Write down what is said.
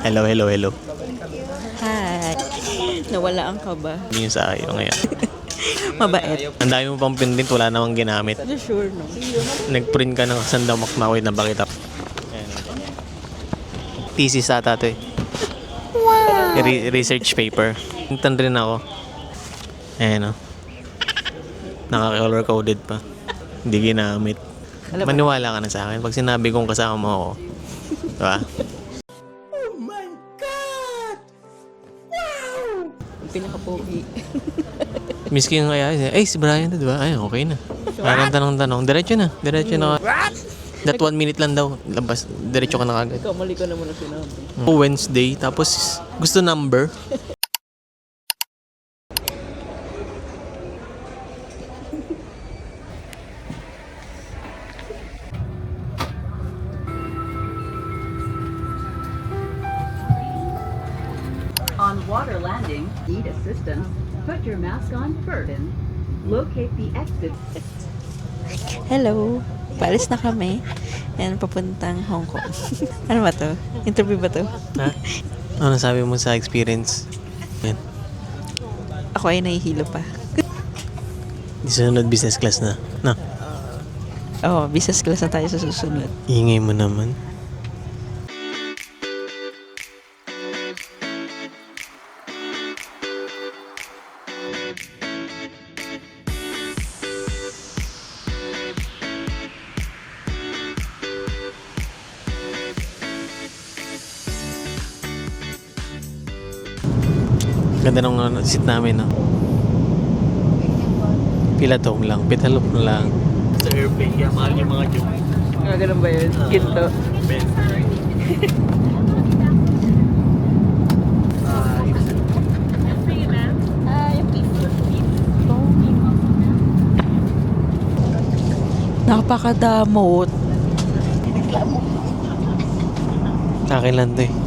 Hello, hello, hello. Hi. Nawala ang kaba. Hindi yung sa ayo ngayon. Mabait. Ang dami mo pang print, wala namang ginamit. Sure, no? Nag-print ka ng sandamak na wait na bakit up. Thesis ata to eh. Wow! Research paper. Tintan rin ako. Ayan o. Naka-color coded pa. Hindi ginamit. Maniwala ka na sa akin pag sinabi kong kasama mo ako. Diba? Pinaka-pogi. Miss ko yung kaya, ay si Brian na diba? Ay okay na. Parang tanong-tanong, diretso na. Diretso na. That 1 minute lang daw. Labas, diretso ka na kagad. Ikaw, mali ka naman ang sinabi. Wednesday, tapos gusto number. On water landing, need assistance, put your mask on burden. Locate the exit. Hello. Paalis na kami. And papuntang Hong Kong. Ano ba to? Interview ba to? Ha? Ano sabi mo sa experience? Yan. Ako ay nahihilo pa. Di sunod business class na. Na, Oo, business class na tayo sa susunod. ingay mo naman. Ganda nung seat namin, no? Pilatong lang, pitalop lang. Sa airplane, kaya mahal yung mga joke. Ganun ba yun? Ginto. Napakadamot. Akin lang to eh.